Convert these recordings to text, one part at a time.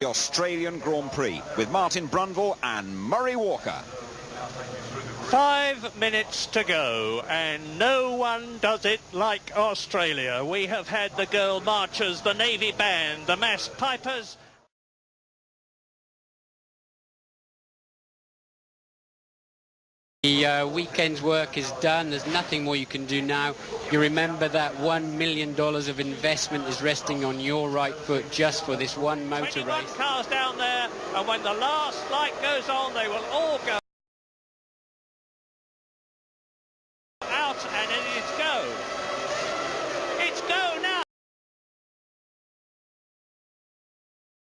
The Australian Grand Prix with Martin Brundle and Murray Walker. 5 minutes to go, and no one does it like Australia. We have had the girl marchers, the Navy band, the massed pipers. The weekend's work is done. There's nothing more you can do now. You remember that $1 million of investment is resting on your right foot just for this one motor 21 race. Cars down there, and when the last light goes on, they will all go out, and it is go. It's go now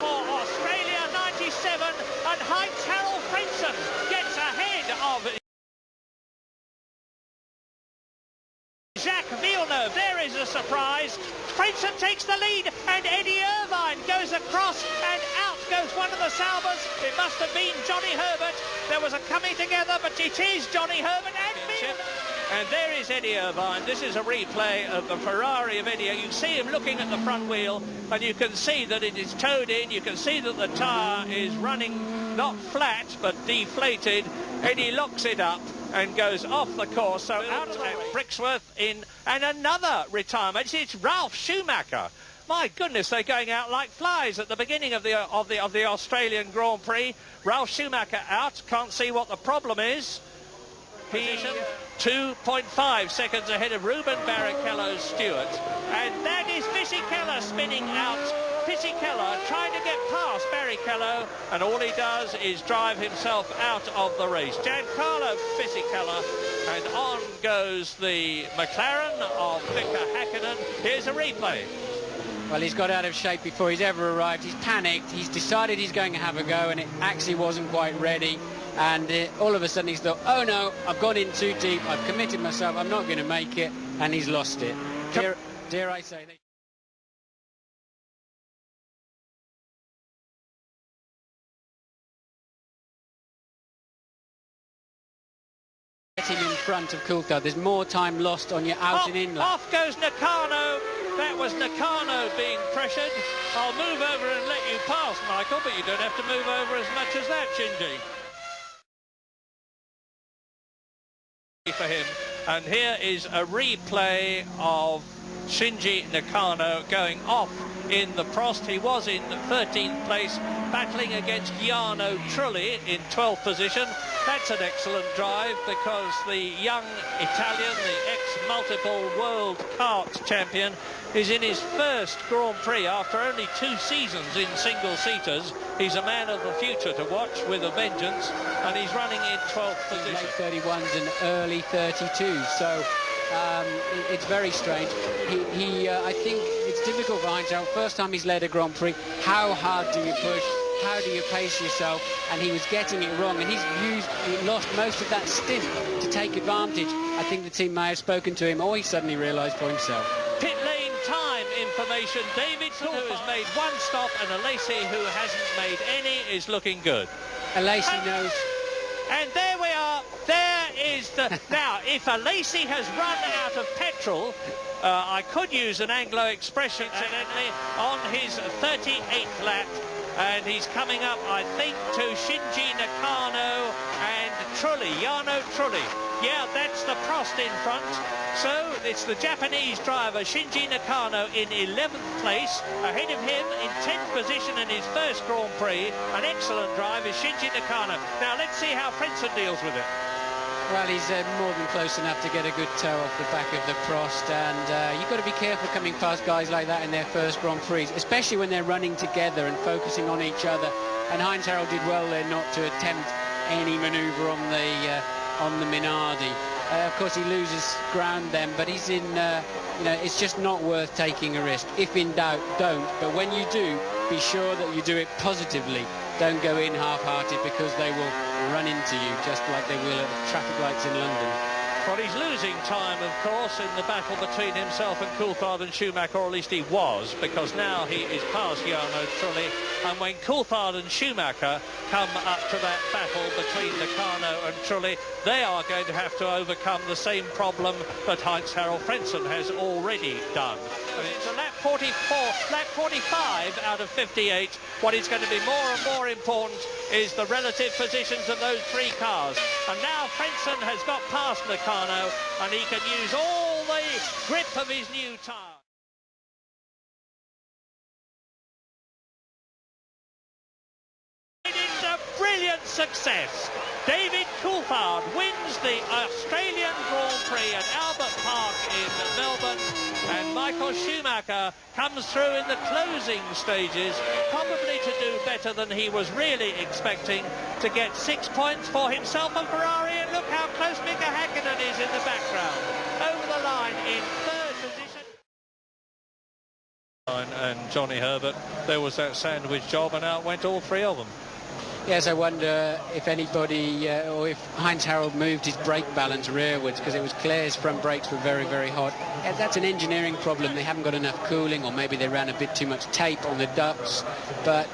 for Australia 97, and Heinz Harold Frentzen gets ahead of Jacques Villeneuve. There is a surprise. Frentzen takes the lead, and Eddie Irvine goes across, and out goes one of the Salvers. It must have been Johnny Herbert. There was a coming together, but it is Johnny Herbert and Villeneuve. And there is Eddie Irvine. This is a replay of the Ferrari of Eddie. You can see him looking at the front wheel, and you can see that it is towed in. You can see that the tyre is running not flat, but deflated. Eddie locks it up and goes off the course. So out at Brixworth in, and another retirement. It's Ralf Schumacher. My goodness, they're going out like flies at the beginning of the Australian Grand Prix. Ralf Schumacher out. Can't see what the problem is. He's 2.5 seconds ahead of Ruben Barrichello's Stewart. And that is Fisichella spinning out. Fisichella trying to get past Barrichello, and all he does is drive himself out of the race. Giancarlo Fisichella, and on goes the McLaren of Mika Häkkinen. Here's a replay. Well, he's got out of shape before he's ever arrived. He's panicked. He's decided he's going to have a go, and it actually wasn't quite ready. And all of a sudden he's thought, oh no, I've gone in too deep. I've committed myself. I'm not going to make it. And he's lost it. Dare I say... Getting in front of Coulthard. There's more time lost on your out and in lap. Off goes Nakano. That was Nakano being pressured. I'll move over and let you pass, Michael, but you don't have to move over as much as that, Shinji. For him. And here is a replay of Shinji Nakano going off in the Prost. He was in 13th place, battling against Jarno Trulli in 12th position. That's an excellent drive, because the young Italian, the ex-multiple world kart champion, is in his first Grand Prix after only 2 seasons in single-seaters. He's a man of the future to watch with a vengeance, and he's running in 12th position. Late 31s and early 32s, so it's very strange. I think it's difficult for Heinz. First time he's led a Grand Prix. How hard do you push? How do you pace yourself? And he was getting it wrong, and he lost most of that stint to take advantage. I think the team may have spoken to him, or he suddenly realised for himself. Pit lane time information. Davidson, who has made 1 stop, and Alesi, who hasn't made any, is looking good. Alesi knows. And there we are. There is the... Now, if Alesi has run out of petrol, I could use an Anglo expression, incidentally, on his 38th lap. And he's coming up, I think, to Shinji Nakano and Trulli, Jarno Trulli. Yeah, that's the Prost in front. So it's the Japanese driver, Shinji Nakano, in 11th place. Ahead of him, in 10th position in his first Grand Prix. An excellent drive is Shinji Nakano. Now, let's see how Frentzen deals with it. Well, he's more than close enough to get a good toe off the back of the Prost, and you've got to be careful coming past guys like that in their first Grand Prix, especially when they're running together and focusing on each other. And Heinz Harold did well there not to attempt any manoeuvre on the Minardi. Of course, he loses ground then, but he's in, it's just not worth taking a risk. If in doubt, don't. But when you do, be sure that you do it positively. Don't go in half-hearted, because they will run into you, just like they will at traffic lights in London. Well, he's losing time, of course, in the battle between himself and Coulthard and Schumacher, or at least he was, because now he is past Jarno Trulli. And when Coulthard and Schumacher come up to that battle between Nakano and Trulli, they are going to have to overcome the same problem that Heinz Harold Frentzen has already done. Into lap 44, lap 45 out of 58. What is going to be more and more important is the relative positions of those three cars. And now Frentzen has got past Meccano, and he can use all the grip of his new tyre. Brilliant success. David Coulthard wins the Australian Grand Prix at Albert Park in Melbourne, and Michael Schumacher comes through in the closing stages, probably to do better than he was really expecting, to get 6 points for himself and Ferrari. And look how close Mika Häkkinen is in the background, over the line in third position. And Johnny Herbert, there was that sandwich job, and out went all three of them. Yes, I wonder if anybody, or if Heinz Harald moved his brake balance rearwards, because it was clear his front brakes were very, very hot. Yeah, that's an engineering problem. They haven't got enough cooling, or maybe they ran a bit too much tape on the ducts. But